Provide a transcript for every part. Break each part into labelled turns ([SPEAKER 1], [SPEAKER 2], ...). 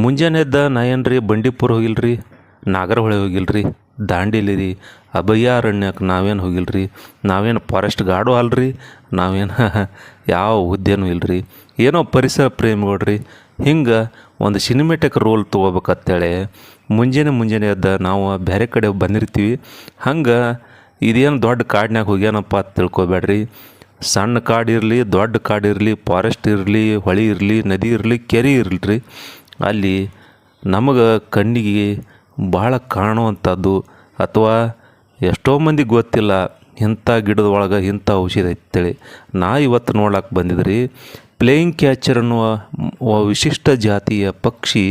[SPEAKER 1] ಮುಂಜಾನೆ ಎದ್ದ ನಾ ಏನ್ರಿ ಬಂಡೀಪುರ ಹೋಗಿಲ್ರಿ, ನಾಗರಹೊಳೆ ಹೋಗಿಲ್ರಿ, ದಾಂಡೇಲಿ ರೀ, ಅಭಯಾರಣ್ಯಕ್ಕೆ ನಾವೇನು ಹೋಗಿಲ್ರಿ, ನಾವೇನು ಫಾರೆಸ್ಟ್ ಗಾರ್ಡು ಅಲ್ರಿ, ನಾವೇನು ಯಾವ ಹುದ್ದೆನೂ ಇಲ್ರಿ, ಏನೋ ಪರಿಸರ ಪ್ರೇಮಿಗಳ್ರಿ. ಹಿಂಗೆ ಒಂದು ಸಿನಿಮೆಟಿಕ್ ರೋಲ್ ತೊಗೋಬೇಕಂತೇಳಿ ಮುಂಜಾನೆ ಎದ್ದ ನಾವು ಬೇರೆ ಕಡೆ ಬಂದಿರ್ತೀವಿ. ಹಂಗೆ ಇದೇನು ದೊಡ್ಡ ಕಾಡಿನಾಗ ಹೋಗ್ಯಾನಪ್ಪ ಅಂತ ತಿಳ್ಕೊಬೇಡ್ರಿ. ಸಣ್ಣ ಕಾಡು ಇರಲಿ, ದೊಡ್ಡ ಕಾಡು ಇರಲಿ, ಫಾರೆಸ್ಟ್ ಇರಲಿ, ಹೊಳೆ ಇರಲಿ, ನದಿ ಇರಲಿ, ಕೆರೆ ಇರಲಿ, ಅಲ್ಲಿ ನಮಗೆ ಕಣ್ಣಿಗೆ ಭಾಳ ಕಾಣುವಂಥದ್ದು ಅಥವಾ ಎಷ್ಟೋ ಮಂದಿಗೆ ಗೊತ್ತಿಲ್ಲ ಇಂಥ ಗಿಡದ ಒಳಗೆ ಇಂಥ ಔಷಧಿ ಐತೇಳಿ. ನಾ ಇವತ್ತು ನೋಡಕ್ಕೆ ಬಂದಿದ್ರಿ ಪ್ಲೇಯಿಂಗ್ ಕ್ಯಾಚರ್ ಅನ್ನುವ ವಿಶಿಷ್ಟ ಜಾತಿಯ ಪಕ್ಷಿ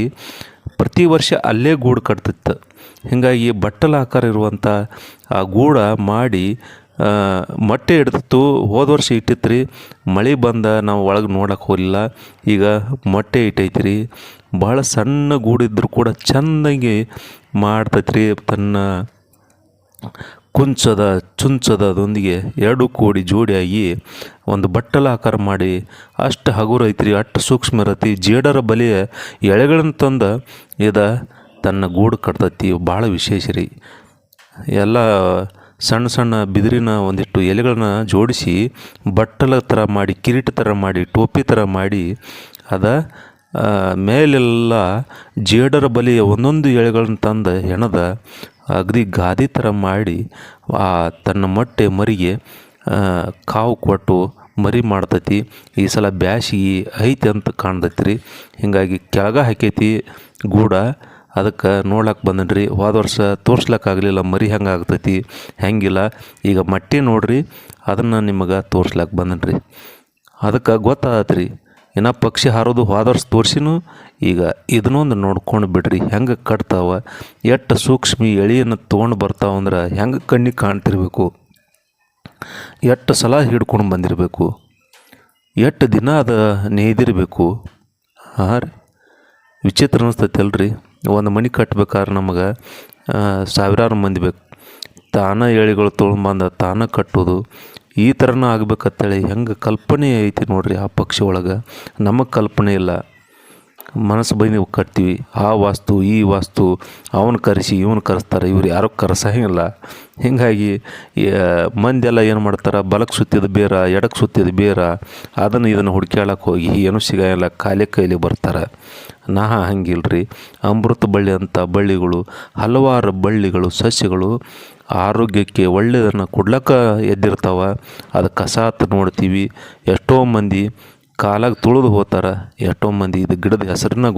[SPEAKER 1] ಪ್ರತಿ ವರ್ಷ ಅಲ್ಲೇ ಗೂಡು ಕಟ್ತಿತ್ತು. ಹೀಗಾಗಿ ಬಟ್ಟಲ ಆಕಾರ ಇರುವಂಥ ಆ ಗೂಡು ಮಾಡಿ ಮೊಟ್ಟೆ ಇಡ್ತಿತ್ತು. ಹೋದ ವರ್ಷ ಇಟ್ಟಿತ್ತು ರೀ, ಮಳೆ ಬಂದ ನಾವು ಒಳಗೆ ನೋಡಕ್ಕೆ ಹೋಗಲಿಲ್ಲ. ಈಗ ಮೊಟ್ಟೆ ಇಟ್ಟೈತಿ ರೀ. ಭಾಳ ಸಣ್ಣ ಗೂಡಿದ್ರು ಕೂಡ ಚೆಂದಾಗಿ ಮಾಡ್ತೈತೆ ರೀ. ತನ್ನ ಚುಂಚದದೊಂದಿಗೆ ಎರಡು ಕೂಡಿ ಜೋಡಿಯಾಗಿ ಒಂದು ಬಟ್ಟಲ ಆಕಾರ ಮಾಡಿ ಅಷ್ಟು ಹಗುರ ಐತ್ರಿ, ಅಷ್ಟು ಸೂಕ್ಷ್ಮ ಇರತ್ತಿ. ಜೇಡರ ಬಲಿಯ ಎಳೆಗಳನ್ನು ತಂದು ತನ್ನ ಗೂಡು ಕಟ್ತೈತಿ. ಭಾಳ ವಿಶೇಷ ರೀ. ಎಲ್ಲ ಸಣ್ಣ ಬಿದಿರಿನ ಒಂದಿಷ್ಟು ಎಲೆಗಳನ್ನ ಜೋಡಿಸಿ ಬಟ್ಟಲ ಥರ ಮಾಡಿ, ಕಿರೀಟ ಥರ ಮಾಡಿ, ಟೋಪಿ ಥರ ಮಾಡಿ ಮೇಲೆಲ್ಲ ಜೇಡರ ಬಲಿಯ ಒಂದೊಂದು ಎಳೆಗಳನ್ನ ತಂದು ಹೆಣದ ಅಗದಿ ಗಾದಿ ಥರ ಮಾಡಿ ತನ್ನ ಮೊಟ್ಟೆ ಮರಿಗೆ ಕಾವು ಕೊಟ್ಟು ಮರಿ ಮಾಡ್ತೈತಿ. ಈ ಸಲ ಬ್ಯಾಸಿಗೆ ಐತಿ ಅಂತ ಕಾಣ್ತೈತಿ ರೀ. ಹೀಗಾಗಿ ಕೆಳಗೆ ಹಾಕೈತಿ ಗೂಡ. ಅದಕ್ಕೆ ನೋಡ್ಲಕ್ಕೆ ಬಂದನ್ರಿ. ಹೋದ ವರ್ಷ ತೋರ್ಸ್ಲಕ್ಕಾಗಲಿಲ್ಲ ಮರಿ ಹೆಂಗೆ ಆಗ್ತೈತಿ ಹೆಂಗಿಲ್ಲ. ಈಗ ಮಟ್ಟಿ ನೋಡ್ರಿ, ಅದನ್ನು ನಿಮಗೆ ತೋರ್ಸ್ಲಕ್ಕೆ ಬಂದನ್ರಿ. ಅದಕ್ಕೆ ಗೊತ್ತಾಗತ್ತೆ ರೀ. ಇನ್ನು ಪಕ್ಷಿ ಹಾರೋದು ಹೋದ ವರ್ಷ ತೋರಿಸಿನೂ ಈಗ ಇದನ್ನೊಂದು ನೋಡ್ಕೊಂಡು ಬಿಡ್ರಿ ಹೆಂಗೆ ಕಟ್ತಾವ. ಎಷ್ಟು ಸೂಕ್ಷ್ಮ ಎಳೆಯನ್ನು ತೊಗೊಂಡು ಬರ್ತಾವಂದ್ರೆ ಹೆಂಗೆ ಕಣ್ಣಿಗೆ ಕಾಣ್ತಿರ್ಬೇಕು, ಎಷ್ಟು ಸಲ ಹಿಡ್ಕೊಂಡು ಬಂದಿರಬೇಕು, ಎಷ್ಟು ದಿನ ಅದು ನೇಯ್ದಿರಬೇಕು. ಹಾಂ ರೀ, ವಿಚಿತ್ರ ಅನಿಸ್ತೈತೆ ಅಲ್ರಿ. ಒಂದು ಮನೆ ಕಟ್ಬೇಕಾದ್ರೆ ನಮಗೆ ಸಾವಿರಾರು ಮಂದಿ ಬೇಕು. ತಾನೇ ಎಳೆಗಳು ತೊಗೊಂಬಂದು ತಾನೇ ಕಟ್ಟೋದು ಈ ಥರನೂ ಆಗ್ಬೇಕಂತೇಳಿ ಹೆಂಗೆ ಕಲ್ಪನೆ ಐತಿ ನೋಡ್ರಿ ಆ ಪಕ್ಷಿ ಒಳಗೆ. ನಮಗೆ ಕಲ್ಪನೆ ಇಲ್ಲ. ಮನಸ್ಸು ಬಂದು ಕಟ್ತೀವಿ. ಆ ವಾಸ್ತು ಈ ವಾಸ್ತು ಅವನು ಕರೆಸಿ ಇವನು ಕರೆಸ್ತಾರೆ, ಇವ್ರು ಯಾರೂ ಕರೆಸಂಗಿಲ್ಲ. ಹೀಗಾಗಿ ಮಂದೆಲ್ಲ ಏನು ಮಾಡ್ತಾರೆ, ಬಲಕ್ಕೆ ಸುತ್ತಿದ ಬೇರ, ಎಡಕ್ಕೆ ಸುತ್ತಿದ ಬೇರ, ಇದನ್ನು ಹುಡ್ಕ್ಯಾಳಕ್ಕೆ ಹೋಗಿ ಏನೂ ಸಿಗೋಲ್ಲ, ಕೈಲಿ ಬರ್ತಾರೆ. ಹಂಗಿಲ್ರಿ. ಅಮೃತ ಬಳ್ಳಿ ಅಂತ ಬಳ್ಳಿಗಳು, ಹಲವಾರು ಬಳ್ಳಿಗಳು, ಸಸ್ಯಗಳು ಆರೋಗ್ಯಕ್ಕೆ ಒಳ್ಳೆಯದನ್ನು ಕೊಡ್ಲಕ್ಕ ಎದ್ದಿರ್ತಾವೆ. ಅದು ಕಸಾತ್ ನೋಡ್ತೀವಿ. ಎಷ್ಟೋ ಮಂದಿ ಕಾಲಾಗ ತುಳಿದು ಹೋಗ್ತಾರೆ. ಎಷ್ಟೋ ಮಂದಿ ಇದು ಗಿಡದ ಹೆಸರನ್ನ